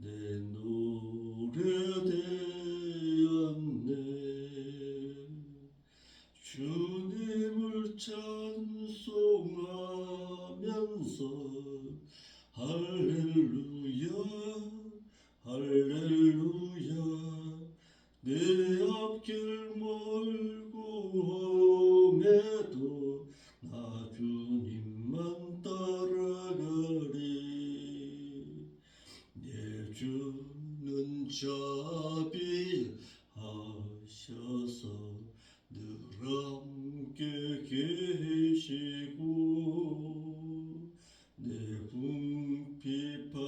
내 노래 되었네. 주님을 찬송하면서 할렐루야 할렐루야. 내 앞길 멀고 험해도 나 주님만 따라가리. 내 주는 자비하셔서 늘 함께 계시고 내 궁핍함을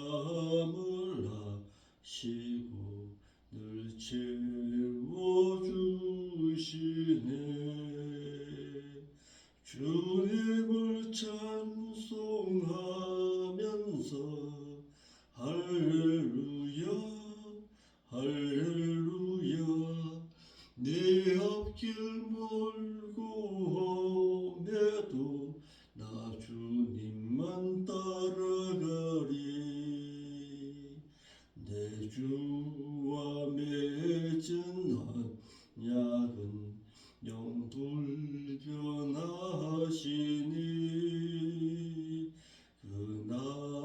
아시고 늘 채워주시네. 주님을 찬송하면서 할렐루야 할렐루야. 내 앞길 멀고 험해도 나 주님만 따라가리. 내 주와 맺은 언약은 영불변하시니 그 나라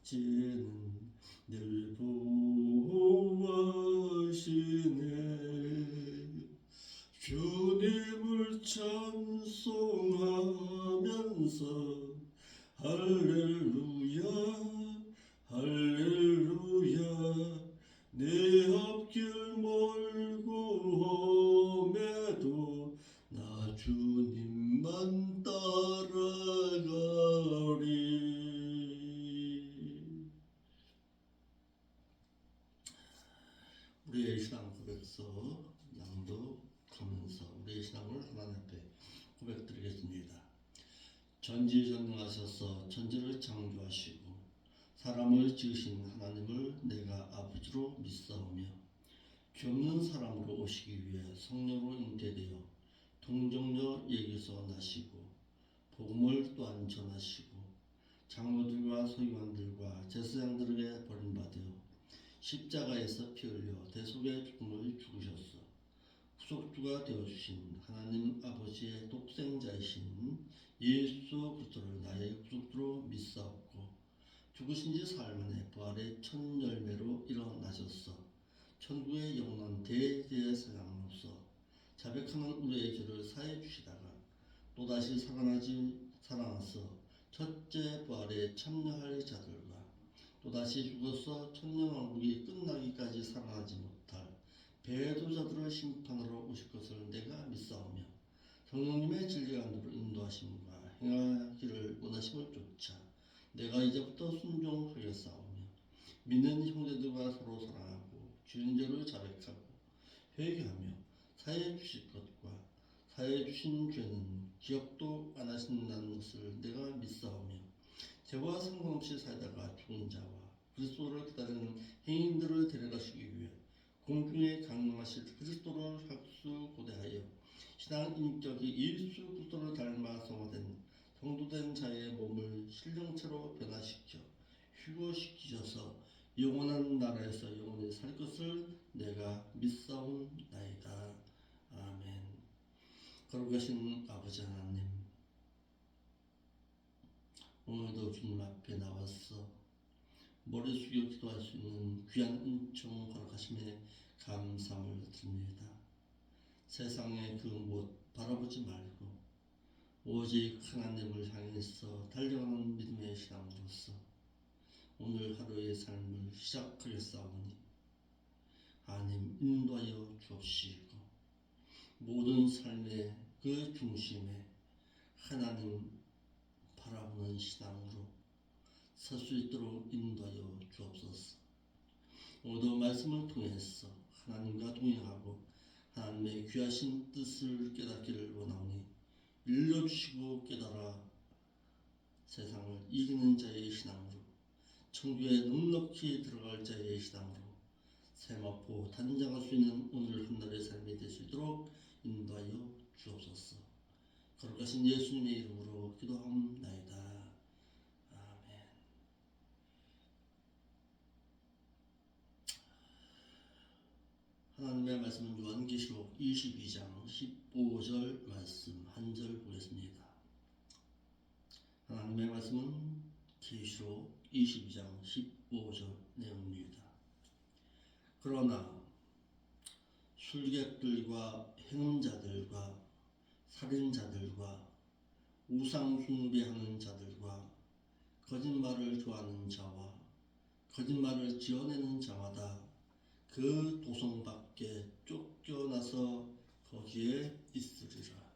가기까지는 늘 보호하시네. 주님을 찬송하면서 할렐루야 할렐루야. 내 앞길 멀고 험해도 나 주님만 따라가리. 우리의 신앙 고백서 낭독하면서 우리의 신앙을 하나님 앞에 고백드리겠습니다. 전지전능하셔서 천지를 창조하시고 사람을 지으신 하나님을 내가 아버지로 믿사오며 죄 없는 사람으로 오시기 위해 성령으로 잉태되어 동정녀 얘기서 나시고 복음을 또한 전하시고 장로들과 서기관들과 제사장들에게 버림받아 십자가에서 피 흘려 대속의 죽음을 죽으셨어 구속주가 되어주신 하나님 아버지의 독생자이신 예수 그리스도를 나의 구속주로 믿사옵고 죽으신 지 사흘 만에 부활의 첫 열매로 일어나셨어 천국의 영원한 대제사장으로서 자백하는 우리의 죄를 사해 주시다가 또다시 살아나서 첫째 부활에 참여할 자들과 또다시 죽어서 천년왕국이 끝나기까지 살아나지 못할 배도자들을 심판하러 오실 것을 내가 믿사오며 성령님의 진리가 너로 인도하심과 행하기를 원하심을 쫓아 내가 이제부터 순종하겠사오며 믿는 형제들과 서로 사랑하고 지은 죄를 자백하고 회개하며 사해 주실 것과 사해 주신 죄는 기억도 안 하신다는 것을 내가 믿사오며 죄와 상관없이 살다가 죽은 자와 그리스도를 기다리는 행인들을 데려가시기 위해 공중에 강림하실 그리스도를 학수고대하여 신앙 인격이 예수 그리스도를 닮아 성화된 성도된 자의 몸을 신령체로 변화시켜 휴거시키셔서 영원한 나라에서 영원히 살 것을 내가 믿사옵나이다. 아멘. 거룩하신 아버지 하나님, 오늘도 주님 앞에 나와서 머리 숙여 기도할 수 있는 귀한 은총 허락하심에 감사함을 드립니다. 세상의 그 무엇 바라보지 말고 오직 하나님을 향해서 달려가는 믿음의 신앙으로서 오늘 하루의 삶을 시작하겠사오니 하나님 인도하여 주옵시고 모든 삶의 그 중심에 하나님 바라보는 신앙으로 설 수 있도록 인도하여 주옵소서. 오늘도 말씀을 통해서 하나님과 동행하고 하나님의 귀하신 뜻을 깨닫기를 원하오니 일러주시고 깨달아 세상을 이기는 자의 신앙으로 천국에 넉넉히 들어갈 자의 신앙으로 세마포 단장할 수 있는 오늘 한날의 삶이 될 수 있도록 인도하여 주옵소서. 거룩하신 예수님의 이름으로 기도하옵나이다. 아멘. 하나님의 말씀은 요한계시록 22장 15절 말씀 한 절 보겠습니다. 하나님의 말씀은 계시록 22장 15절 내용입니다. 그러나 술객들과 행음자들과 살인자들과 우상 숭배하는 자들과 거짓말을 좋아하는 자와 거짓말을 지어내는 자마다 그 도성 밖에 쫓겨나서 거기에 있으리라.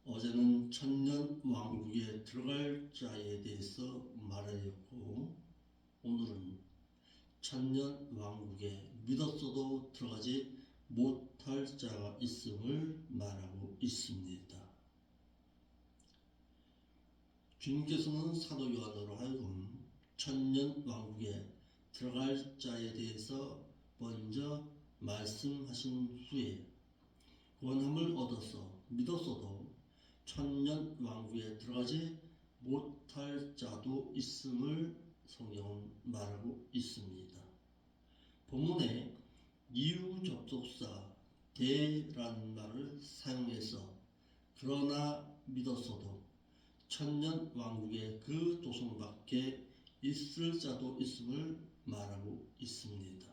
어제는 천년 왕국에 들어갈 자에 대해서 말하였고, 오늘은 천년 왕국에 믿었어도 들어가지 못할 자가 있음을 말하고 있습니다. 주님께서는 사도 요한으로 하여금 천년 왕국에 들어갈 자에 대해서 먼저 말씀하신 후에 구원함을 얻어서 믿었어도 천년 왕국에 들어가지 못할 자도 있음을 성경은 말하고 있습니다. 본문에 이후 접속사 대라는 말을 사용해서 그러나 믿었어도 천년 왕국의 그 도성 밖에 있을 자도 있음을 말하고 있습니다.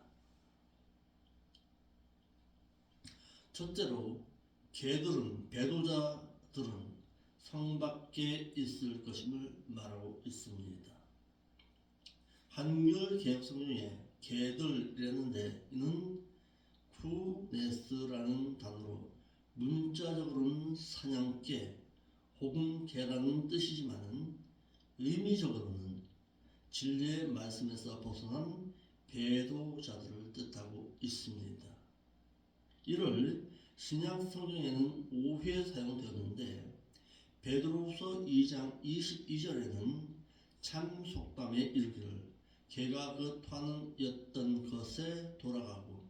첫째로 개들은 배도자들은 성 밖에 있을 것임을 말하고 있습니다. 한글 개혁성경에 개들이라는데 이는 쿠네스라는 단어로 문자적으로는 사냥개 혹은 개라는 뜻이지만 의미적으로는 진리의 말씀에서 벗어난 배도자들을 뜻하고 있습니다. 이를 신약 성경에는 5회 사용되었는데 베드로후서 2장 22절에는 참 속담에 이르기를 개가 그 토하는였던 것에 돌아가고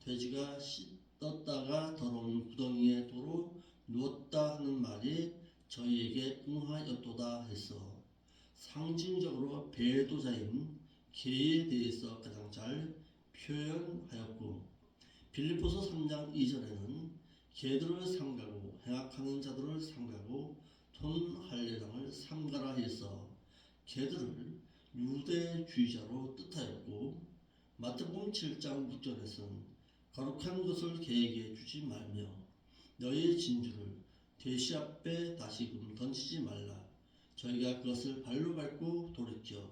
돼지가 씻었다가 더러운 구덩이에 도로 누웠다 하는 말이 저희에게 응하였도다 해서 상징적으로 배도자인 개에 대해서 가장 잘 표현하였고, 빌립보서 3장 2절에는 개들을 삼가고 행악하는 자들을 삼가고 돈 할례당을 삼가라 해서 개들을 유대주의자로 뜻하였고, 마태복음 7장 6절에서는 거룩한 것을 개에게 주지 말며 너희의 진주를 돼지 앞에 다시금 던지지 말라. 저희가 그것을 발로 밟고 돌이켜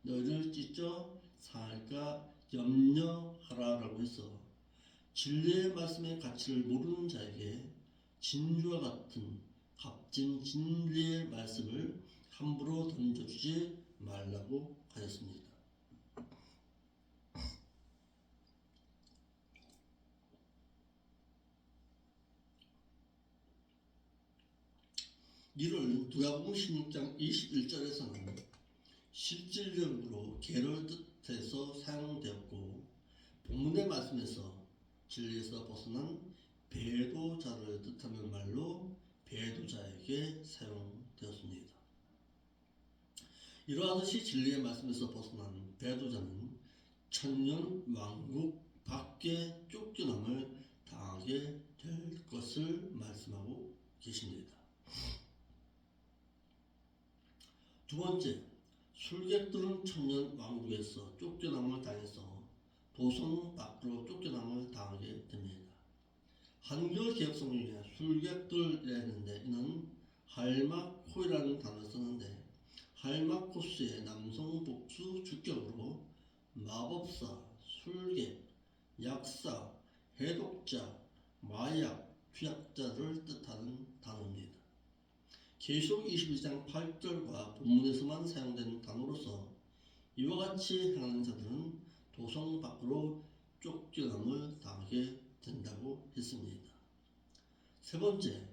너희를 찢어 상할까 염려하라라고 해서 진리의 말씀의 가치를 모르는 자에게 진주와 같은 값진 진리의 말씀을 함부로 던져주지 말라고 하였습니다. 이를 누가복음 16장 21절에서는 실질적으로 개를 뜻해서 사용되었고, 본문의 말씀에서 진리에서 벗어난 배도자를 뜻하는 말로 배도자에게 사용되었습니다. 이러하듯이 진리의 말씀에서 벗어난 배도자는 천년 왕국 밖에 쫓겨남을 당하게 될 것을 말씀하고 계십니다. 두 번째, 술객들은 천년 왕국에서 쫓겨남을 당해서 도성 밖으로 쫓겨남을 당하게 됩니다. 한글 개혁성경에 술객들이라는데 이는 할마코이라는 단어를 쓰는데 할마코스의 남성 복수 주격으로 마법사, 술객, 약사, 해독자, 마약, 쥐약자를 뜻하는 단어입니다. 계시록 22장 8절과 본문에서만 사용되는 단어로서 이와 같이 행하는 자들은 도성 밖으로 쫓겨남을 당하게 된다고 했습니다. 세 번째,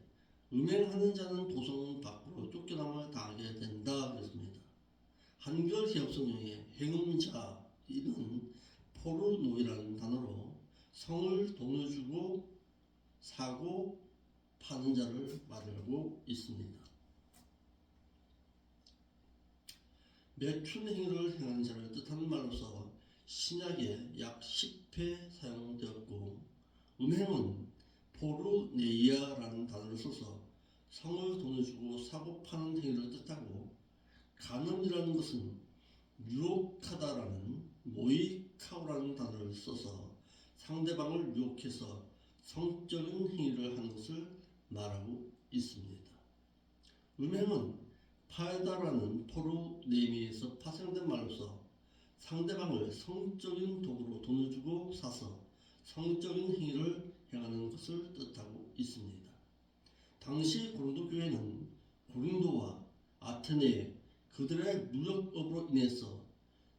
음행하는 자는 도성 밖으로 쫓겨남을 당하게 된다 그랬습니다. 한글 개혁성경에 행음자 이는 포르노이라는 단어로 성을 돈을 주고 사고 파는 자를 말하고 있습니다. 매춘 행위를 행하는 자를 뜻하는 말로서 신약에 약 10회 사용되었고, 음행은 포르네이아라는 단어를 써서 성을 돈을 주고 사고 파는 행위를 뜻하고, 간음이라는 것은 유혹하다라는 모이카오라는 단어를 써서 상대방을 유혹해서 성적인 행위를 하는 것을 말하고 있습니다. 음행은 파에다라는 포르네미에서 파생된 말로서 상대방을 성적인 도구로 돈을 주고 사서 성적인 행위를 행하는 것을 뜻하고 있습니다. 당시 고린도 교회는 고린도와 아테네 그들의 무역업으로 인해서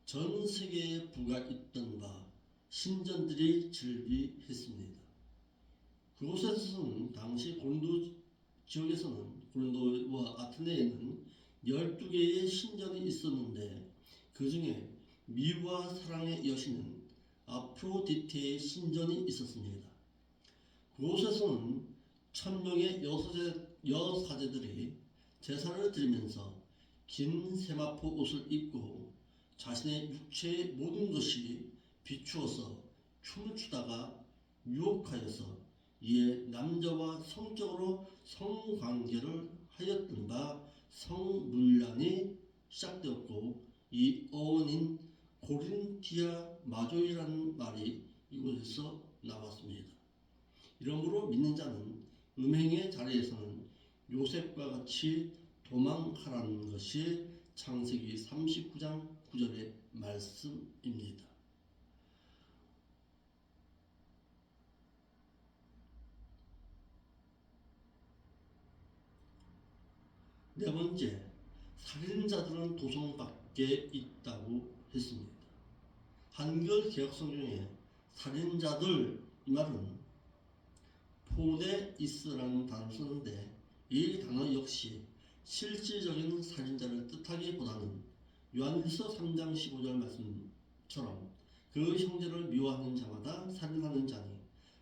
전 세계에 부가 있던 바 신전들이 즐비했습니다. 그곳에서는 당시 고린도 지역에서는 고린도와 아테네에는 12개의 신전이 있었는데 그 중에 미와 사랑의 여신은 아프로디테의 신전이 있었습니다. 그곳에서는 1000명의 여사제들이 제사를 드리면서 긴 세마포 옷을 입고 자신의 육체의 모든 것이 비추어서 춤을 추다가 유혹하여서 이에 남자와 성적으로 성관계를 하였던 바 성문란이 시작되었고, 이 어원인 고린티아 마조이라는 말이 이곳에서 나왔습니다. 이러므로 믿는 자는 음행의 자리에서는 요셉과 같이 도망하라는 것이 창세기 39장 9절의 말씀입니다. 네 번째, 살인자들은 도성 밖에 있다고 했습니다. 한글 개혁성경에 살인자들 이 말은 포네이스라는 단어를 쓰는데, 이 단어 역시 실질적인 살인자를 뜻하기보다는 요한일서 3장 15절 말씀처럼 그 형제를 미워하는 자마다 살인하는 자니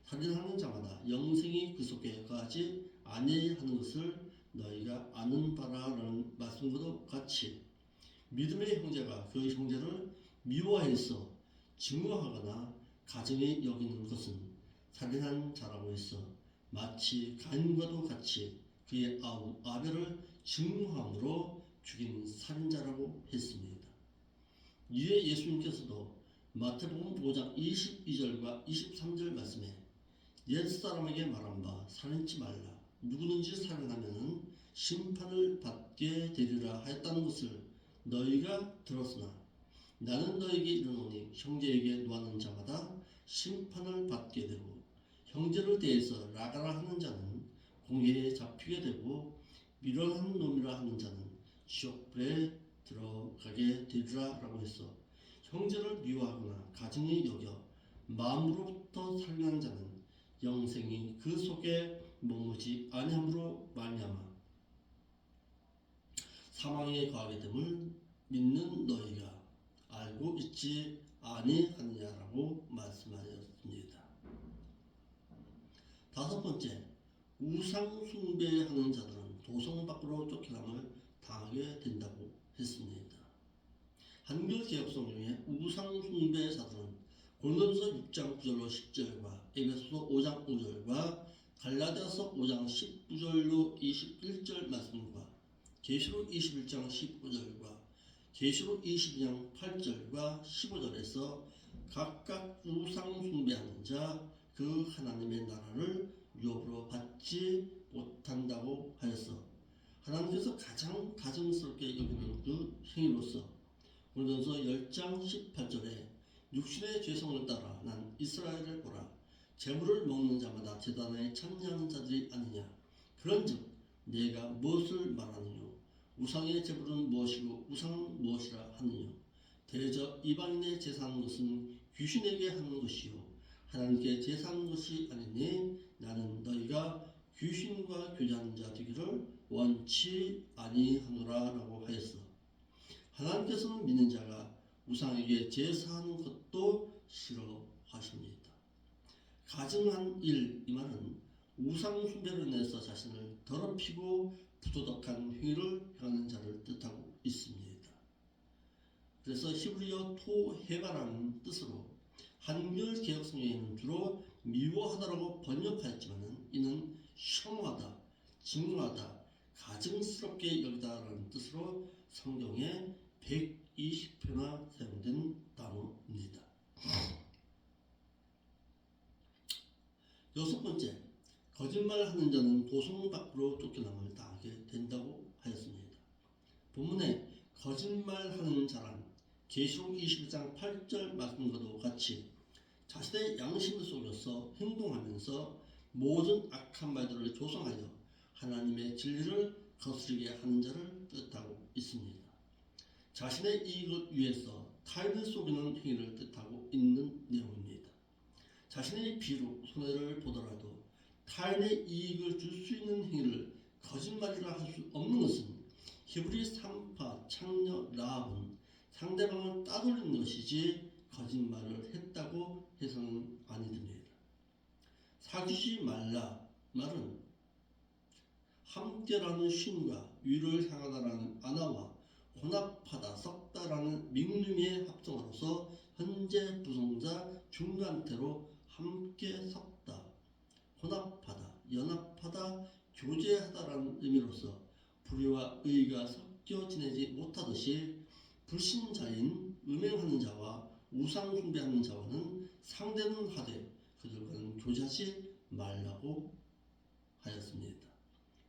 살인하는 자마다 영생이 그 속에 거하지 아니하는 것을 너희가 아는 바라라는 말씀과도 같이 믿음의 형제가 그 형제를 미워해서 증오하거나 가증히 여기는 것은 살인한 자라고 해서 마치 가인과도 같이 그의 아우 아벨을 증오함으로 죽인 살인자라고 했습니다. 이에 예수님께서도 마태복음 5장 22절과 23절 말씀에 옛사람에게 말한 바 살인치 말라, 누구든지 살인하면 심판을 받게 되리라 하였다는 것을 너희가 들었으나 나는 너희에게 이르노니 형제에게 노하는 자마다 심판을 받게 되고 형제를 대해서 라가라 하는 자는 공회에 잡히게 되고 미련한 놈이라 하는 자는 지옥불에 들어가게 되리라 라고 해서 형제를 미워하거나 가증히 여겨 마음으로부터 살인하는 자는 영생이 그 속에 머무지 아니함으로 말미암아 사망에 거하게 됨을 믿는 너희가 알고 있지 아니하느냐라고 말씀하였습니다. 다섯 번째, 우상 숭배하는 자들은 도성 밖으로 쫓겨남을 당하게 된다고 했습니다. 한글 개혁성경에 우상 숭배자들은 고린도전서 6장 9절로 10절과 에베소서 5장 5절과 갈라디아서 5장 19절로 21절 말씀과 계시록 21장 15절과 계시록 22장 8절과 15절에서 각각 우상 숭배하는 자 그 하나님의 나라를 유업으로 받지 못한다고 하였어 하나님께서 가장 가증스럽게 여기는 그 행위로서 고린도전서 10장 18절에 육신의 죄성을 따라 난 이스라엘을 보라 재물을 먹는 자마다 제단에 참여하는 자들이 아니냐 그런즉 내가 무엇을 말하느뇨 우상의 제물은 무엇이고 우상은 무엇이라 하느뇨 대저 이방인의 제사하는 것은 귀신에게 하는 것이요 하나님께 제사하는 것이 아니니 나는 너희가 귀신과 교제하는 자 되기를 원치 아니하노라 라고 하였어. 하나님께서는 믿는 자가 우상에게 제사하는 것도 싫어하십니다. 가증한 일, 이 말은 우상 숭배로 인해서 자신을 더럽히고 부도덕한 행위를 행하는 자를 뜻하고 있습니다. 그래서 히브리어 토헤바라는 뜻으로 한글 개혁성경에는 주로 미워하다라고 번역하였지만 이는 혐오하다, 증오하다, 가증스럽게 여기다라는 뜻으로 성경에 120표나 사용된 단어입니다. 여섯 번째, 거짓말하는 자는 도성 밖으로 쫓겨남을 당하게 된다고 하였습니다. 본문에 거짓말하는 자란 계시록 21장 8절 말씀과도 같이 자신의 양심을 속여서 행동하면서 모든 악한 말들을 조성하여 하나님의 진리를 거스르게 하는 자를 뜻하고 있습니다. 자신의 이익을 위해서 타인을 속이는 행위를 뜻하고 있는 내용입니다. 자신의 비록 손해를 보더라도 타인의 이익을 줄 수 있는 행위를 거짓말이라 할 수 없는 것은 히브리 3파 창녀 라합은 상대방을 따돌리는 것이지 거짓말을 했다고 해서는 아니 됩니다. 사귀지 말라 말은 함께라는 쉼과 위를 향하다라는 안화와 혼합하다 썩다라는 밍류미의 합성어로서 현재 부동사 중간태로 함께 섞다, 혼합하다, 연합하다, 교제하다라는 의미로서 불의와 의가 섞여 지내지 못하듯이 불신자인 음행하는 자와 우상 숭배하는 자와는 상대는 하되 그들과는 교제하지 말라고 하였습니다.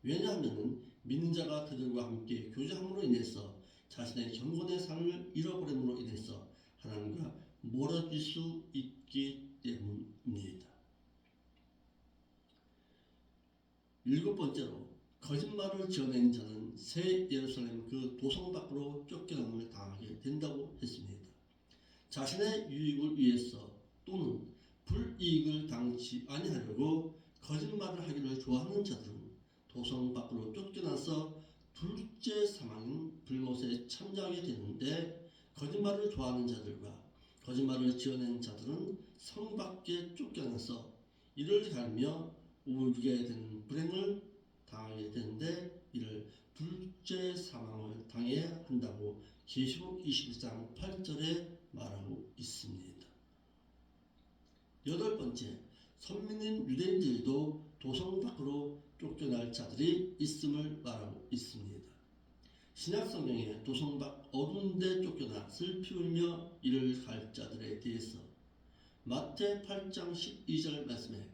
왜냐하면 믿는 자가 그들과 함께 교제함으로 인해서 자신의 경건의 삶을 잃어버림으로 인해서 하나님과 멀어질 수 있기 때문입니다. 일곱 번째로 거짓말을 지어낸 자는 새 예루살렘 그 도성 밖으로 쫓겨남을 당하게 된다고 했습니다. 자신의 유익을 위해서 또는 불이익을 당치 아니하려고 거짓말을 하기를 좋아하는 자들은 도성 밖으로 쫓겨나서 둘째 사망인 불못에 참여하게 되는데, 거짓말을 좋아하는 자들과 거짓말을 지어낸 자들은 성 밖에 쫓겨나서 이를 갈며 울게 되는 불행을 당하게 되는데 이를 둘째 사망을 당해야 한다고 계시록 21장 8절에 말하고 있습니다. 여덟 번째, 선민인 유대인들도 도성 밖으로 쫓겨날 자들이 있음을 말하고 있습니다. 신약성경에 도성 밖 어두운 데 쫓겨나 슬피 울며 이를 갈 자들에 대해서 마태 8장 12절 말씀에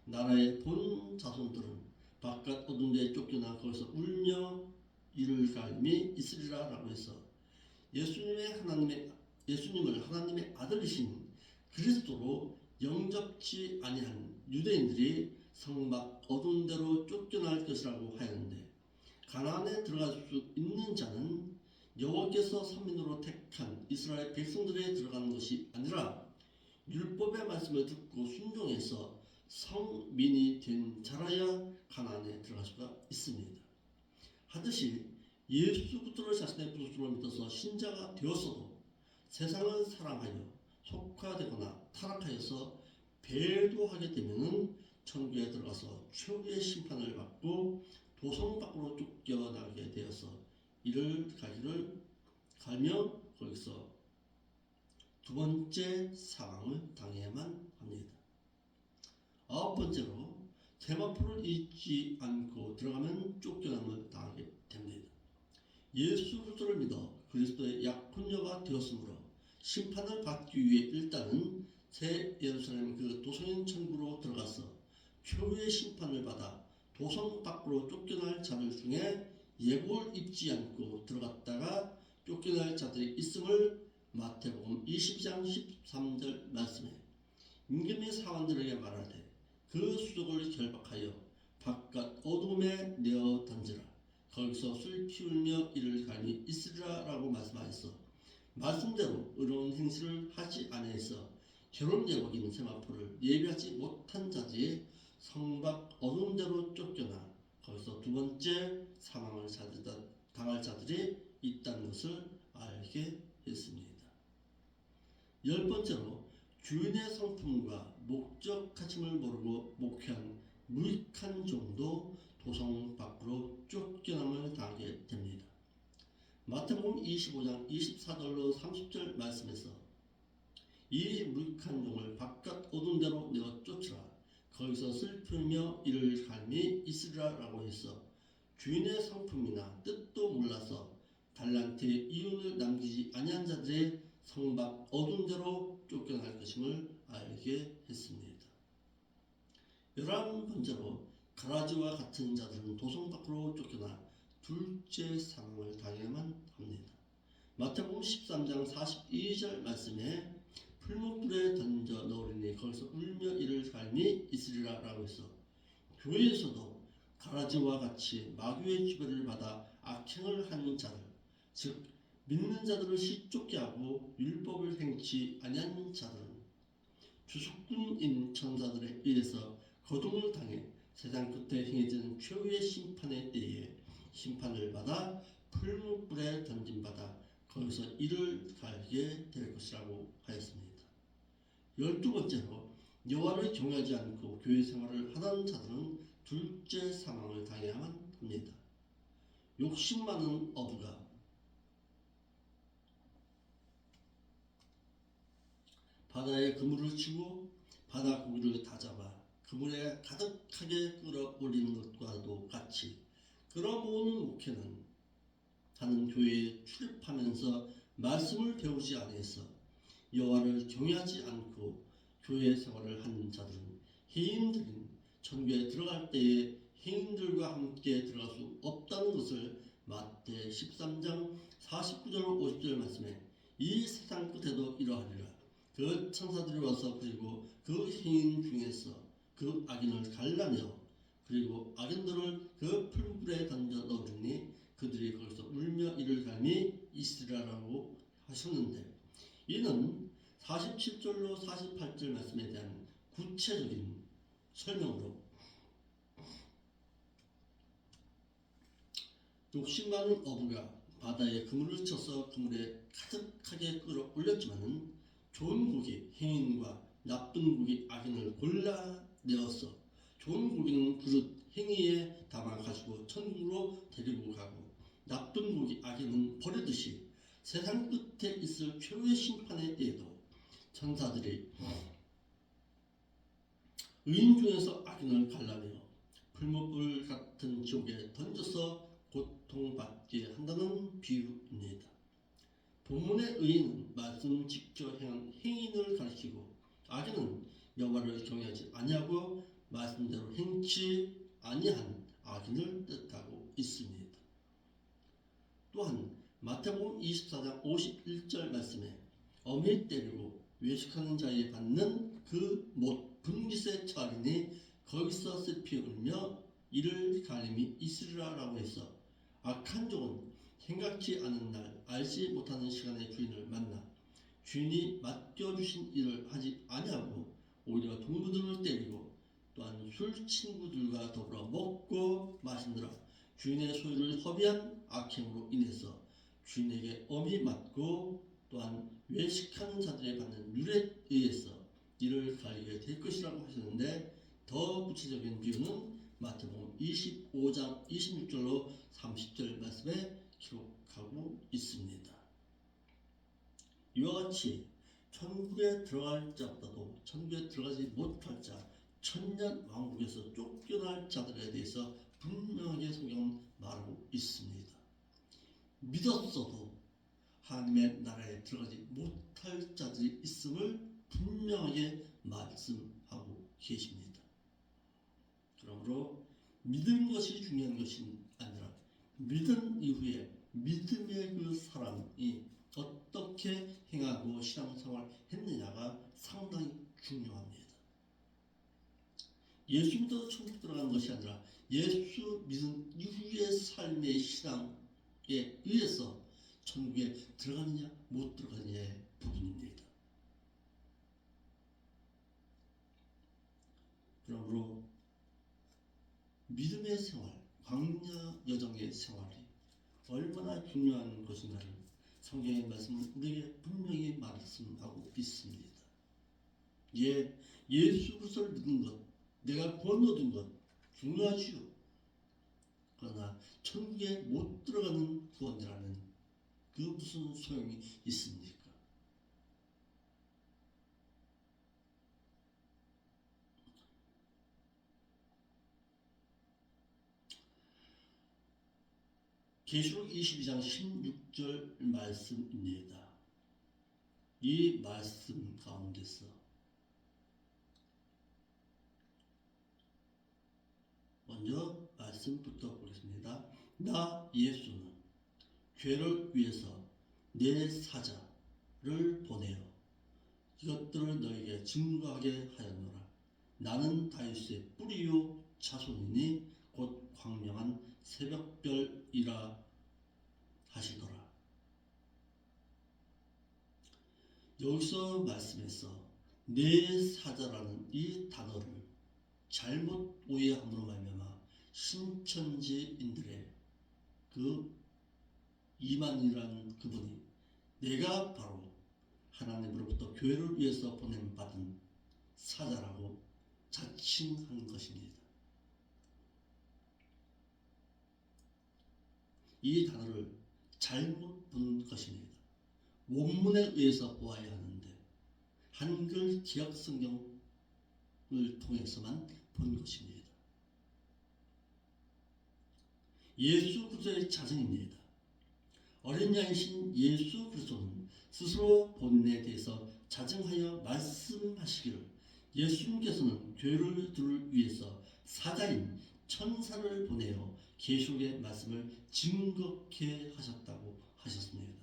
나라의 본 자손들은 바깥 어두운 데 쫓겨나 거기서 울며 이를 갈미 있으리라 라고 해서 예수님을 하나님의 아들이신 그리스도로 영접치 아니한 유대인들이 성막 어두운 데로 쫓겨날 것이라고 하였는데, 가나안에 들어갈 수 있는 자는 여호와께서 선민으로 택한 이스라엘 백성들에 들어가는 것이 아니라 율법의 말씀을 듣고 순종해서 성민이 된 자라야 가나안에 들어갈 수가 있습니다. 하듯이 예수 그리스도를 자신의 구주로 믿어서 신자가 되었어도 세상을 사랑하여 속화되거나 타락하여서 배도하게 되면 천국에 들어가서 최후의 심판을 받고 도성 밖으로 쫓겨나게 되어서 이를 가기를 갈며 거기서 두 번째 사망을 당해야만 합니다. 아홉 번째로 세마포를 잊지 않고 들어가면 쫓겨남을 당하게 됩니다. 예수 그리스도를 믿어 그리스도의 약혼녀가 되었으므로 심판을 받기 위해 일단은 새 예루살렘 그 도성인 천국으로 들어가서 최후의 심판을 받아 도성 밖으로 쫓겨날 자들 중에 예복을 입지 않고 들어갔다가 쫓겨날 자들이 있음을 마태복음 22장 13절 말씀에 임금이 사원들에게 말하되 그 수족을 결박하여 바깥 어둠에 내어 던지라. 거기서 슬피 울며 이를 갈미 있으리라 라고 말씀하였어. 말씀대로 의로운 행실을 하지 아니해서 결혼 예복인 세마포를 예비하지 못한 자들이 성밖 어두운 데로 쫓겨나 거기서 두 번째 사망을 당할 자들이 있다는 것을 알게 했습니다. 열 번째로 주인의 성품과 목적가짐을 모르고 목회한 무익한 종도 도성 밖으로 쫓겨남을 당하게 됩니다. 마태복음 25장 24절로 30절 말씀에서 이 무익한 종을 바깥 어두운 데로 내어 쫓으라. 거기서 슬프며 이를 갈미 있으리라 라고 해서 주인의 성품이나 뜻도 몰라서 달란트의 이윤을 남기지 아니한 자들의 성밖 어두운 데로 쫓겨날 것임을 알게 했습니다. 11번째로 가라지와 같은 자들은 도성 밖으로 쫓겨나 둘째 사망을 당해야만 합니다. 마태복음 13장 42절 말씀에 풀무불에 던져 넣으리니 거기서 울며 이를 갈미 있으리라 라고 해서 교회에서도 가라지와 같이 마귀의 지배를 받아 악행을 하는 자들, 즉 믿는 자들을 시쫓게 하고 율법을 행치 아니한 자들은 주수꾼인 천사들에 의해서 거둠을 당해 세상 끝에 행해지는 최후의 심판의 때에 심판을 받아 풀무불에 던짐받아 거기서 이를 갈게 될 것이라고 하였습니다. 12번째로 여호와를 경외하지 않고 교회 생활을 하던 자들은 둘째 사망을 당해야만 합니다. 욕심 많은 어부가 바다에 그물을 치고 바다 고기를 다 잡아 그물에 가득하게 끌어올리는 것과도 같이 끌어모으는 목회는 하는 교회에 출입하면서 말씀을 배우지 아니해서 여호와를 경외하지 않고 교회 생활을 하는 자들은 해인들인 천국에 들어갈 때에 해인들과 함께 들어갈 수 없다는 것을 마태 13장 49절 50절 말씀에 이 세상 끝에도 이러하리라. 그 천사들이 와서 그리고 그 해인 중에서 그 악인을 갈라내어 그리고 악인들을 그 풀불에 던져 넣으리니 그들이 거기서 울며 이를 갈미 있으리라라고 하셨는데 이는 47절로 48절 말씀에 대한 구체적인 설명으로 욕심 많은 어부가 바다에 그물을 쳐서 그물에 가득하게 끌어올렸지만은 좋은 고기 행인과 나쁜 고기 악인을 골라내어서 좋은 고기는 그릇 행위에 담아 가지고 천국으로 데리고 가고 나쁜 고기 악인은 버리듯이 세상 끝에 있을 최후의 심판의 때에도 천사들이 의인 중에서 악인을 갈라내어 풀무불 같은 지옥에 던져서 고통받게 한다는 비유입니다. 본문의 의인은 말씀 지켜 행한 행인을 가리키고 악인은 여호와를 경외하지 아니하고 말씀대로 행치 아니한 악인을 뜻하고 있습니다. 또한 마태복음 24장 51절 말씀에 어미 때리고 외식하는 자에 받는 그 못 분깃에 처하리니 거기서 슬피 울며 이를 갈림이 있으리라 라고 해서 악한 종은 생각지 않은 날 알지 못하는 시간에 주인을 만나 주인이 맡겨주신 일을 하지 아니하고 오히려 동무들을 때리고 또한 술 친구들과 더불어 먹고 마시느라 주인의 소유를 허비한 악행으로 인해서 주인에게 엄히 맞고 또한 외식하는 자들에 받는 율에 의해서 이를 갈리게 될 것이라고 하셨는데 더 구체적인 비유는 마태복음 25장 26절로 30절 말씀에 기록하고 있습니다. 이와 같이 천국에 들어갈 자보다도 천국에 들어가지 못할 자 천년 왕국에서 쫓겨날 자들에 대해서 분명하게 성경은 말하고 있습니다. 믿었어도 하나님의 나라에 들어가지 못할 자들이 있음을 분명하게 말씀하고 계십니다. 그러므로 믿은 것이 중요한 것이 아니라 믿은 이후에 믿음의 그 사람이 어떻게 행하고 신앙생활 했느냐가 상당히 중요합니다. 예수 믿어 천국 들어가는 것이 아니라 예수 믿은 이후의 삶의 신앙에 의해서 천국에 들어가느냐 못 들어가느냐의 부분입니다. 그러므로 믿음의 생활, 광야 여정의 생활이 얼마나 중요한 것인가를 성경의 말씀은 우리에게 분명히 말씀하고 있습니다. 예수 그리스도를 믿는 것, 내가 구원 얻은 것 중요하지요. 그러나 천국에 못 들어가는 구원이라는 그 무슨 소용이 있습니까? 계시록 22장 16절 말씀입니다. 이 말씀 가운데서 먼저 말씀부터 보겠습니다. 나 예수는 죄를 위해서 내 사자를 보내어 이것들을 너에게 증거하게 하였노라. 나는 다윗의 뿌리요 자손이니 곧 광명한 새벽별이라 하시더라. 여기서 말씀에서 내 사자라는 이 단어를 잘못 오해함으로 말미암아 신천지인들의 그 이만이라는 그분이 내가 바로 하나님으로부터 교회를 위해서 보냄받은 사자라고 자칭한 것입니다. 이 단어를 잘못 본 것입니다. 원문에 의해서 보아야 하는데 한글 기억 성경을 통해서만 본 것입니다. 예수 그리스도의 자성입니다. 어린 양이신 예수 그리스도는 스스로 본인에 대해서 자정하여 말씀하시기를 예수님께서는 교회를 둘 위해서 사자인 천사를 보내어 계시록의 말씀을 증거케 하셨다고 하셨습니다.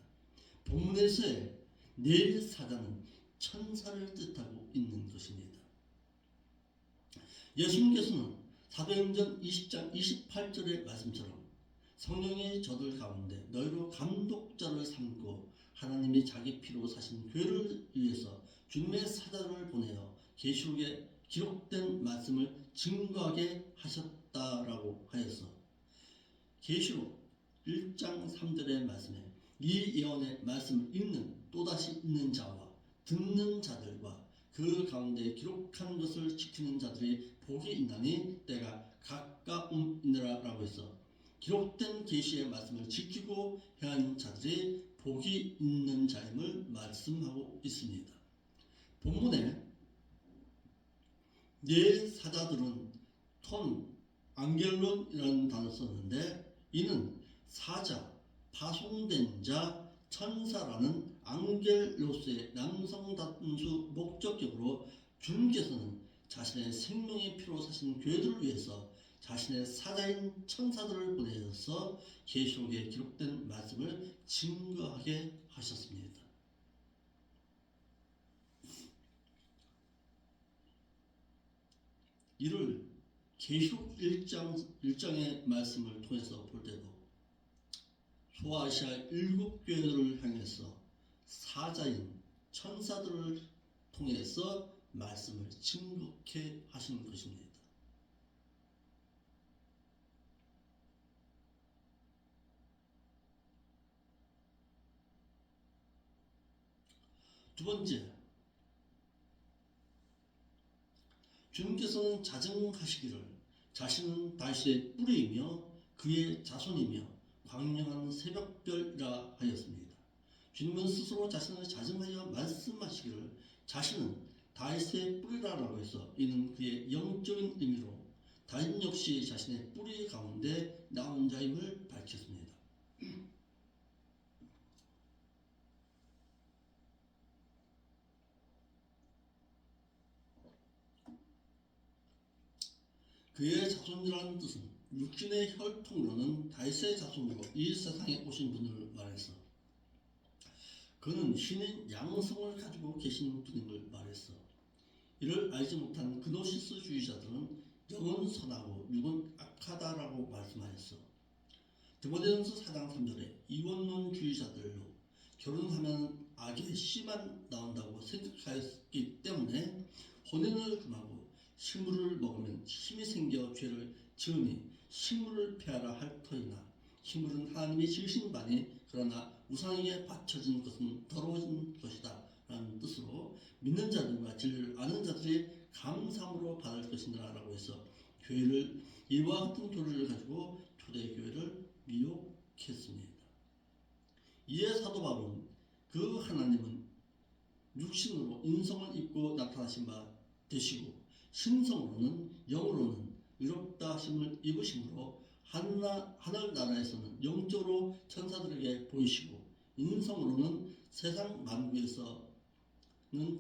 본문에서의 내 사자는 천사를 뜻하고 있는 것입니다. 예수님께서는 사도행전 20장 28절의 말씀처럼 성령이 저들 가운데 너희로 감독자를 삼고 하나님이 자기 피로 사신 교회를 위해서 주님의 사자를 보내어 계시록에 기록된 말씀을 증거하게 하셨다라고 하여서 계시록 1장 3절의 말씀에 이 예언의 말씀을 읽는 또다시 읽는 자와 듣는 자들과 그 가운데 기록한 것을 지키는 자들이 복이 있나니 때가 가까움이니라 라고 해서 기록된 계시의 말씀을 지키고 행하는 자들이 복이 있는 자임을 말씀하고 있습니다. 본문에 네 사자들은 톤, 앙겔론이라는 단어를 썼는데 이는 사자, 파송된 자, 천사라는 앙겔로스의 남성 단수 목적격으로 주님께서는 자신의 생명의 피로 사신 교회들을 위해서 자신의 사자인 천사들을 보내셔서 계시록에 기록된 말씀을 증거하게 하셨습니다. 이를 계시록 1장의 말씀을 통해서 볼 때도 소아시아 7교회들을 향해서 사자인 천사들을 통해서 말씀을 증거케 하시는 것입니다. 두 번째, 주님께서는 자정하시기를 자신은 다윗의 뿌리이며 그의 자손이며 광명한 새벽별이라 하였습니다. 주님은 스스로 자신을 자정하여 말씀하시기를 자신은 다윗의 뿌리라고 해서 이는 그의 영적인 의미로 다윗 역시 자신의 뿌리 가운데 나온 자임을 밝혔습니다. 그의 자손이라는 뜻은 육신의 혈통으로는 다윗의 자손으로 이 세상에 오신 분을 말해서 그는 신인 양성을 가지고 계신 분임을 말했어. 이를 알지 못한 그노시스주의자들은 영은 선하고 육은 악하다라고 말씀하였어. 디모데전서 4장 3절에 이원론주의자들로 결혼하면 악의 씨만 나온다고 생각하였기 때문에 혼인을 금하고 식물을 먹으면 힘이 생겨 죄를 지으니 식물을 피하라 할 터이나 식물은 하나님이 지으신 바니 그러나 우상에게 바쳐진 것은 더러워진 것이다 라는 뜻으로 믿는 자들과 진리를 아는 자들이 감사함으로 받을 것이니라 라고 해서 교회를 이와 같은 교리를 가지고 초대교회를 미혹했습니다. 이에 사도 바울은 그 하나님은 육신으로 인성을 입고 나타나신 바 되시고 신성으로는 영으로는 의롭다 하심을 입으심으로 하늘나라에서는 영적으로 천사들에게 보이시고 인성으로는 세상 만국에서는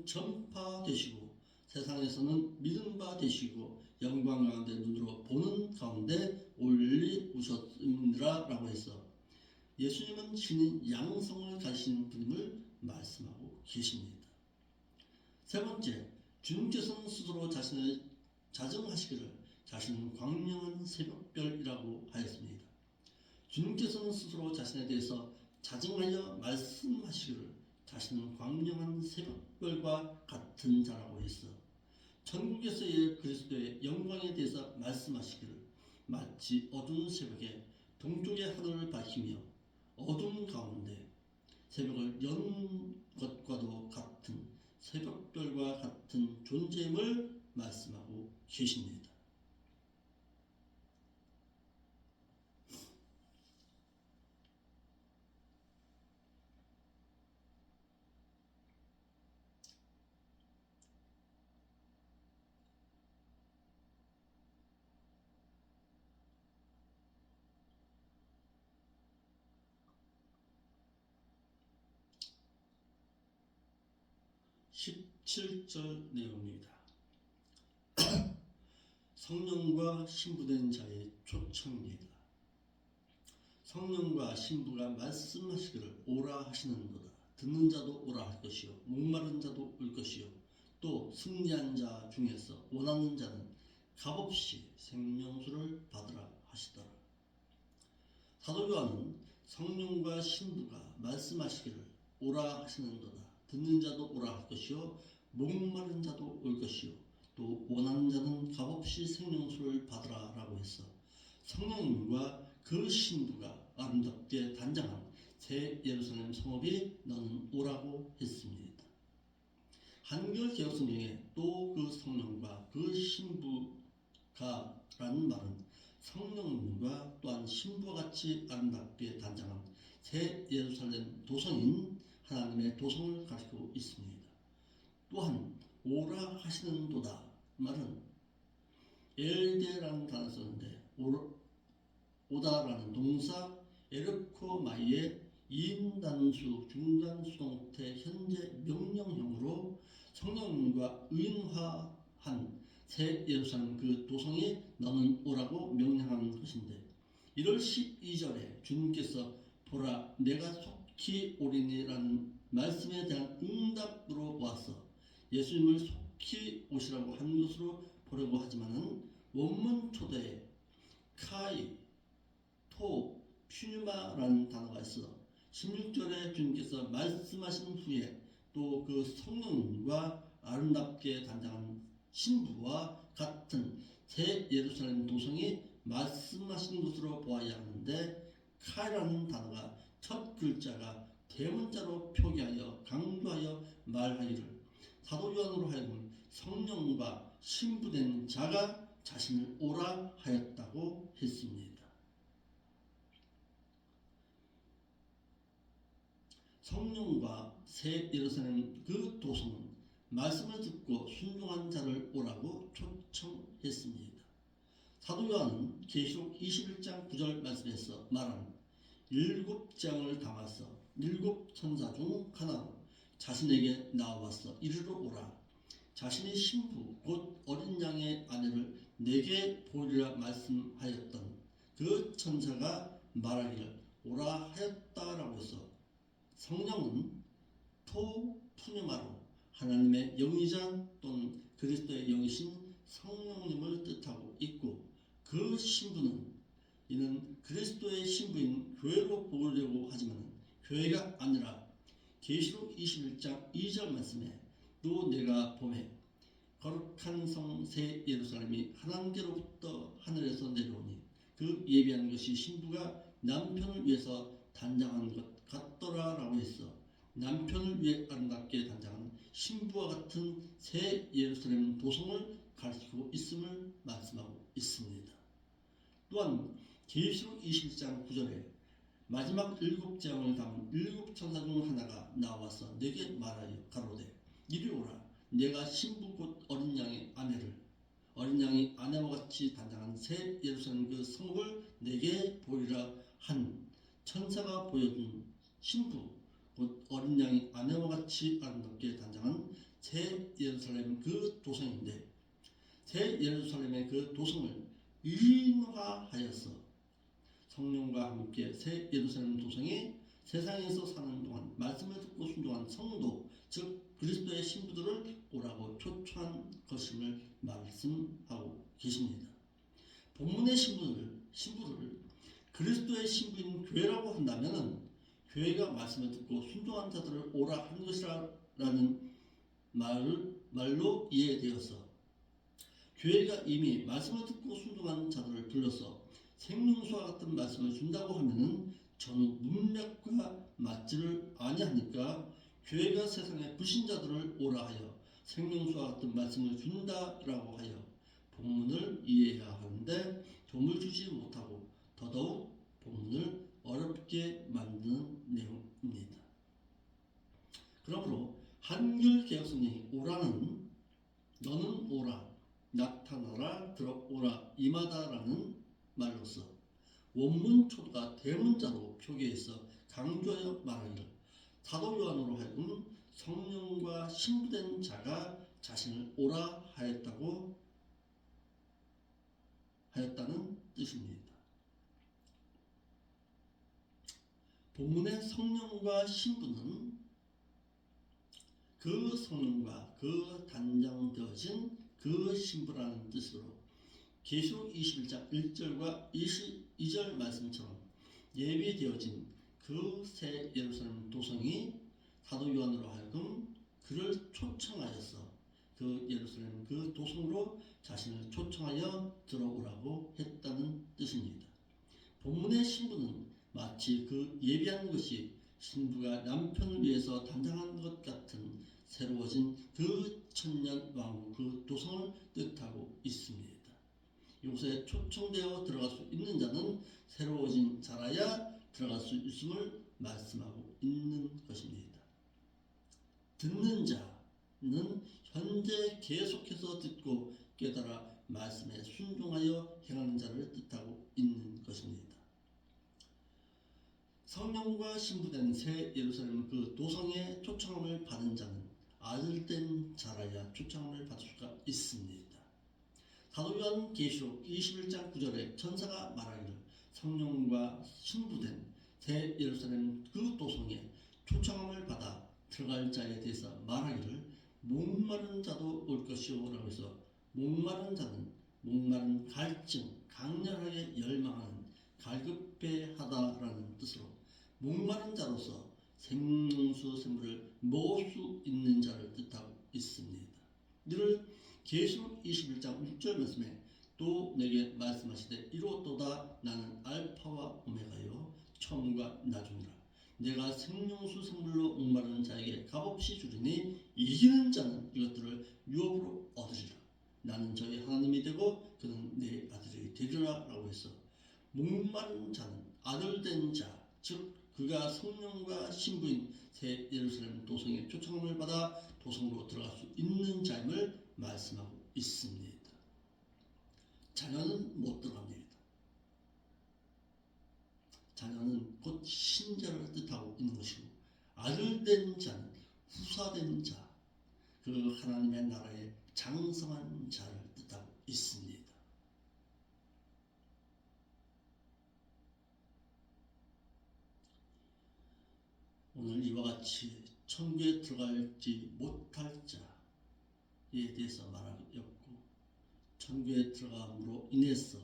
전파되시고 세상에서는 믿음 바 되시고 영광 가운데 눈으로 보는 가운데 올리우셨느니라 라고 해서 예수님은 신인 양성을 가진 분임을 말씀하고 계십니다. 세 번째, 주님께서는 스스로 자신을 자정하시기를 자신은 광명한 새벽별이라고 하였습니다. 주님께서는 스스로 자신에 대해서 자정하여 말씀하시기를 자신은 광명한 새벽별과 같은 자라고 했어. 천국에서의 그리스도의 영광에 대해서 말씀하시기를 마치 어두운 새벽에 동쪽의 하늘을 밝히며 어둠 가운데 새벽을 연 것과도 같은 새벽별과 같은 존재임을 말씀하고 계십니다. (17절) 내용입니다. 성령과 신부된 자의 초청입니다. 성령과 신부가 말씀하시기를 오라 하시는도다. 듣는 자도 오라 할 것이요 목마른 자도 올 것이요 또 승리한 자 중에서 원하는 자는 값없이 생명수를 받으라 하시더라. 사도 요한은 성령과 신부가 말씀하시기를 오라 하시는도다. 듣는 자도 오라 할 것이요 목마른 자도 올 것이요 또 원하는 자는 값없이 생명수를 받으라 라고 했어. 성령님과 그 신부가 아름답게 단장한 새 예루살렘 성읍이 너는 오라고 했습니다. 한글 개혁성경에 또 그 성령과 그 신부가 라는 말은 성령님과 또한 신부와 같이 아름답게 단장한 새 예루살렘 도성인 하나님의 도성을 가리키고 있습니다. 또한 오라 하시는도다 말은 엘데라는 단어를 썼는데 오다라는 동사 에르코마이의 이인단수 중간수동태 현재 명령형으로 성령님과 의인화한 새 예루살렘 그 도성이 너는 오라고 명령하는 것인데 1월 12절에 주님께서 보라 내가 속히 오리니라는 말씀에 대한 응답으로 보았어. 예수님을 속히 오시라고 한 것으로 보려고 하지만은 원문 초대에 카이, 토, 퓨뉴마라는 단어가 있어 16절에 주님께서 말씀하신 후에 또 그 성령님과 아름답게 단장한 신부와 같은 새 예루살렘 도성이 말씀하신 것으로 보아야 하는데 카이라는 단어가 첫 글자가 대문자로 표기하여 강조하여 말하기를 사도 요한으로 하여금 성령과 신부된 자가 자신을 오라 하였다고 했습니다. 성령과 새 예루살렘 그 도성은 말씀을 듣고 순종한 자를 오라고 초청했습니다. 사도 요한은 계시록 21장 9절 말씀에서 말한 7장을 담아서 7 천사 중 하나로 자신에게 나와서 이르러 오라. 자신의 신부 곧 어린 양의 아내를 내게 보이리라 말씀하였던 그 천사가 말하기를 오라 하였다라고 해서 성령은 토푸뉴마로 하나님의 영이자 또는 그리스도의 영이신 성령님을 뜻하고 있고 그 신부는 이는 그리스도의 신부인 교회로 보려고 하지만 교회가 아니라 계시록 21장 2절 말씀에 또 내가 보매 거룩한 성 새 예루살렘이 하나님께로부터 하늘에서 내려오니 그 예비한 것이 신부가 남편을 위해서 단장한 것 같더라 라고 했어. 남편을 위해 아름답게 단장한 신부와 같은 새 예루살렘 도성을 가리키고 있음을 말씀하고 있습니다. 또한 계시록 21장 9절에 마지막 7재앙을 담은 7천사 중 하나가 나와서 내게 말하여 가로되 이리 오라. 내가 신부 곧 어린 양의 아내를 어린 양이 아내와 같이 단장한 새 예루살렘 그 성읍을 내게 보이라 한 천사가 보여준 신부 곧 어린 양이 아내와 같이 아름답게 단장한 새 예루살렘 그 도성인데 새 예루살렘의 그 도성을 인화하여서 성령과 함께 새 예루살렘 도성이 세상에서 사는 동안 말씀을 듣고 순종한 성도 즉 그리스도의 신부들을 오라고 초청한 것임을 말씀하고 계십니다. 본문의 신부를 그리스도의 신부인 교회라고 한다면 교회가 말씀을 듣고 순종한 자들을 오라 하는 것이라는 말로 이해되어서 교회가 이미 말씀을 듣고 순종한 자들을 불러서 생명수와 같은 말씀을 준다고 하면은 전후 문맥과 맞지를 아니하니까 교회가 세상의 불신자들을 오라 하여 생명수와 같은 말씀을 준다라고 하여 본문을 이해해야 하는데 도움을 주지 못하고 더더욱 본문을 어렵게 만드는 내용입니다. 그러므로 한글개혁성경이 오라는 너는 오라 나타나라 들어오라 임하다라는 말로서 원문 초도가 대문자로 표기해서 강조하여 말하기를 사도 요한으로 하여금 성령과 신부된 자가 자신을 오라 하였다는 뜻입니다. 본문의 성령과 신부는 그 성령과 그 단장되어진 그 신부라는 뜻으로 계시록 21장 1절과 22절 말씀처럼 예비되어진 그 새 예루살렘 도성이 사도 요한으로 하여금 그를 초청하여서 그 예루살렘 그 도성으로 자신을 초청하여 들어오라고 했다는 뜻입니다. 본문의 신부는 마치 그 예비한 것이 신부가 남편을 위해서 단장한 것 같은 새로워진 그 천년 왕국 그 도성을 뜻하고 있습니다. 이곳에 초청되어 들어갈 수 있는 자는 새로워진 자라야 들어갈 수 있음을 말씀하고 있는 것입니다. 듣는 자는 현재 계속해서 듣고 깨달아 말씀에 순종하여 행하는 자를 뜻하고 있는 것입니다. 성령과 신부된 새 예루살렘 그 도성의 초청함을 받은 자는 아들된 자라야 초청함을 받을 수가 있습니다. 사도 요한 계시록 21장 9절에 천사가 말하기를 성령과 신부된 새 예루살렘 그 도성에 초청함을 받아 들어갈 자에 대해서 말하기를 목마른 자도 올 것이오 라고 해서 목마른 자는 목마른 갈증 강렬하게 열망하는 갈급해하다라는 뜻으로 목마른 자로서 생명수 샘물을 먹을 수 있는 자를 뜻하고 있습니다. 이를 계시록 21장 6절 말씀에 또 내게 말씀하시되 이로또다 나는 알파와 오메가요 처음과 나중이라 내가 생명수 샘물로 목마른 자에게 값없이 주리니 이기는 자는 이것들을 유업으로 얻으리라. 나는 저희 하나님이 되고 그는 내 아들이 되리라 라고 해서 목마른 자는 아들된 자 즉 그가 성령과 신부인 새 예루살렘 도성의 초청함을 받아 도성으로 들어갈 수 있는 자임을 말씀하고 있습니다. 자녀는 못 들어갑니다. 자녀는 곧 신자를 뜻하고 있는 것이고 아들된 자는 후사된 자, 그 하나님의 나라의 장성한 자를 뜻하고 있습니다. 오늘 이와 같이 천국에 들어갈지 못할 자에 대해서 말하였고 천국에 들어감으로 인해서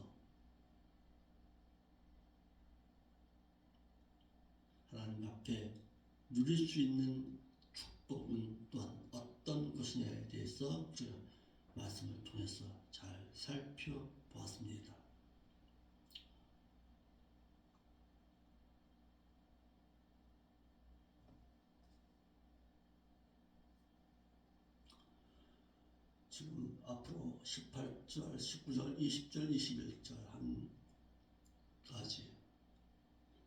하나님 앞에 누릴 수 있는 축복은 또한 어떤 것이냐에 대해서 우리가 말씀을 통해서 잘 살펴보았습니다. 지금 앞으로 18절, 19절, 20절, 21절 한 가지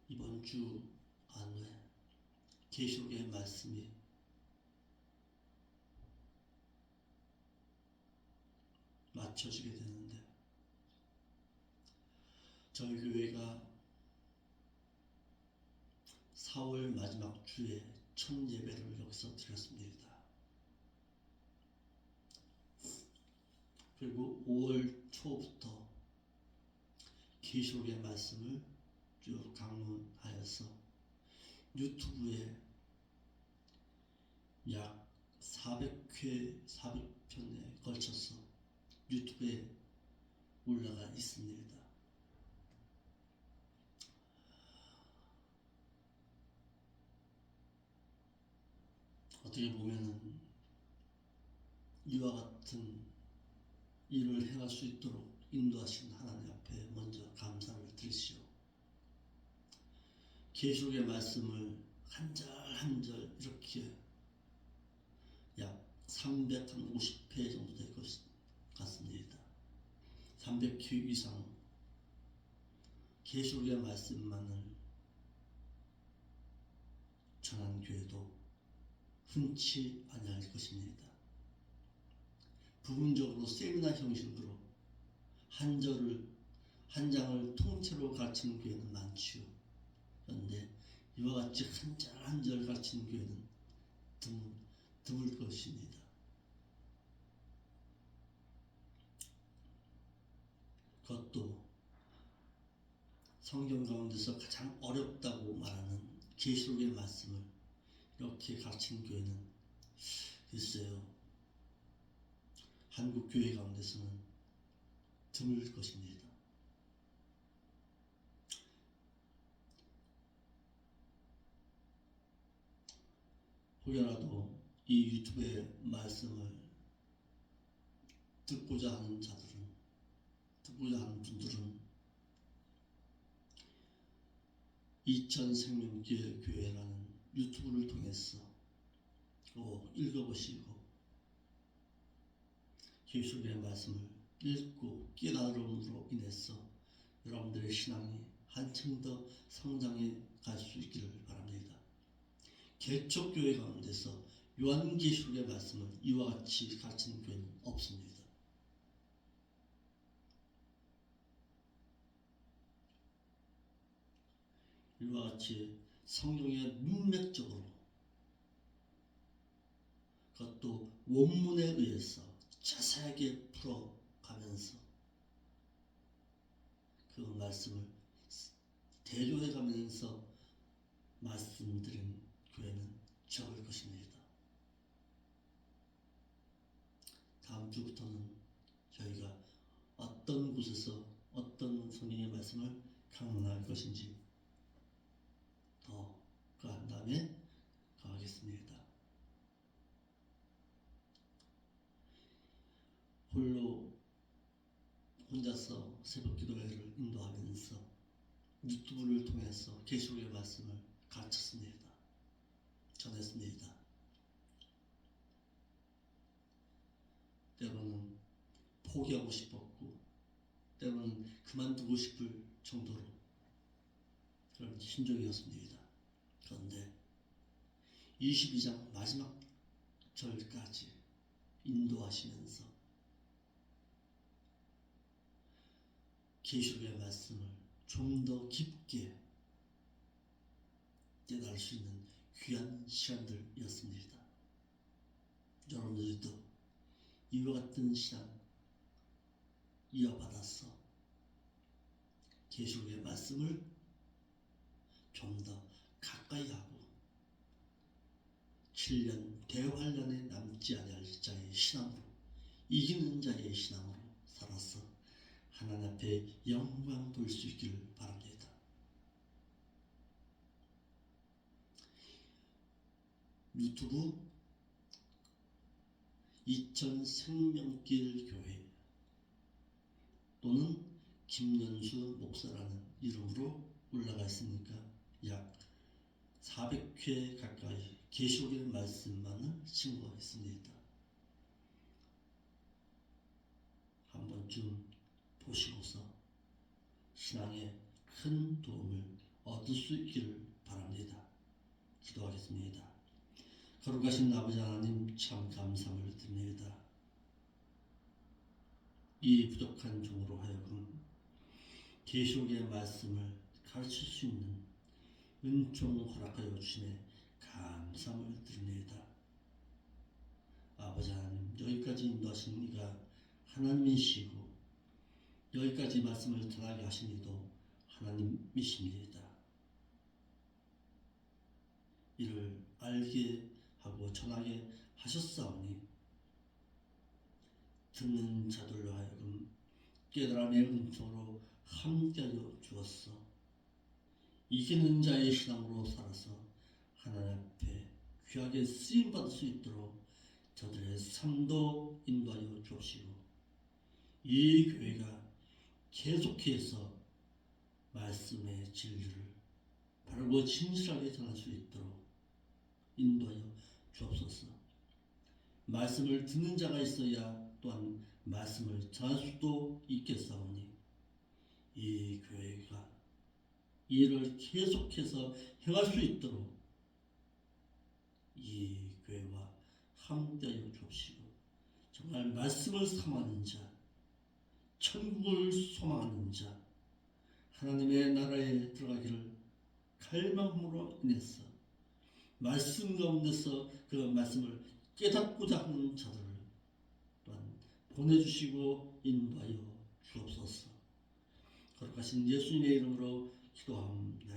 이번 주 안에 계시록의 말씀이 맞춰지게 되는데, 저희 교회가 4월 마지막 주에 첫 예배를 여기서 드렸습니다. 그리고 5월 초부터 계시록의 말씀을 쭉 강론하여서 유튜브에 약 400편에 걸쳐서 유튜브에 올라가 있습니다. 어떻게 보면은 이와 같은 일을 행할 수 있도록 인도하신 하나님 앞에 먼저 감사를 드리시오. 계시록의 말씀을 한 절 한 절 이렇게 약 350회 정도 될 것 같습니다. 300회 이상 계시록의 말씀만을 전한 교회도 흔치 아니할 것입니다. 부분적으로 세미나 형식으로 한 장을 통째로 가르치는 교회는 많지요. 그런데 이와 같이 한 절 한 절 가르치는 교회는 드물 것입니다. 그것도 성경 가운데서 가장 어렵다고 말하는 계시록의 말씀을 이렇게 가르치는 교회는 글쎄요, 한국 교회 가운데서는 드물 것입니다. 혹여라도 이 유튜브의 말씀을 듣고자 하는 분들은 이천생명길 교회라는 유튜브를 통해서 읽어보시고 계시록의 말씀을 읽고 깨달음으로 인해서 여러분들의 신앙이 한층 더 성장해 갈 수 있기를 바랍니다. 개척교회 가운데서 요한계시록의 말씀을 이와 같이 가르치는 교회는 없습니다. 이와 같이 성경의 문맥적으로, 그것도 원문에 의해서 자세하게 풀어가면서 그 말씀을 대조해가면서 말씀드린 교회는 적을 것입니다. 다음 주부터는 저희가 어떤 곳에서 어떤 성경의 말씀을 강론할 것인지 더 그 한 다음에 가겠습니다. 혼자서 새벽 기도회를 인도하면서 유튜브를 통해서 계시록의 말씀을 가르쳤습니다. 전했습니다. 때로는 포기하고 싶었고, 때로는 그만두고 싶을 정도로 그런 심정이었습니다. 그런데 22장 마지막 절까지 인도하시면서 계시록의 말씀을 좀 더 깊게 깨달을 수 있는 귀한 시간들이었습니다. 여러분들도 이와 같은 시간 이어받아서 계시록의 말씀을 좀 더 가까이 하고 7년 대환란에 남지 아니할 자의 신앙으로, 이기는 자의 신앙으로 살아서 하나님 앞에 영광 돌 수 있기를 바랍니다. 유튜브 이천생명길 교회 또는 김연수 목사라는 이름으로 올라가 있으니까 약 400회 가까이 계시록의 말씀만을 증거했습니다. 한 번쯤 보시고서 신앙에 큰 도움을 얻을 수 있기를 바랍니다. 기도하겠습니다. 거룩하신 아버지 하나님, 참 감사함을 드립니다. 이 부족한 종으로 하여금 계시록의 말씀을 가르칠 수 있는 은총 허락하여 주시네 감사함을 드립니다. 아버지 하나님, 여기까지 인도하신 이가 하나님이시고 여기까지 말씀을 전하게 하신 이도 하나님이십니다. 이를 알게 하고 전하게 하셨사오니 듣는 자들로 하여금 깨달음의 은총으로 함께하여 주었어 이기는 자의 신앙으로 살아서 하나님 앞에 귀하게 쓰임받을 수 있도록 저들의 삶도 인도하여 주옵시고 이 교회가 계속해서 말씀의 진리를 바르고 진실하게 전할 수 있도록 인도하여 주옵소서. 말씀을 듣는 자가 있어야 또한 말씀을 전할 수도 있겠사오니 이 교회가 이를 계속해서 행할 수 있도록 이 교회와 함께하여 주옵시고 정말 말씀을 사모하는 자, 천국을 소망하는 자, 하나님의 나라에 들어가기를 갈망함으로 인해서 말씀 가운데서 그 말씀을 깨닫고자 하는 자들을 또한 보내주시고 인도하여 주옵소서. 거룩하신 예수님의 이름으로 기도합니다.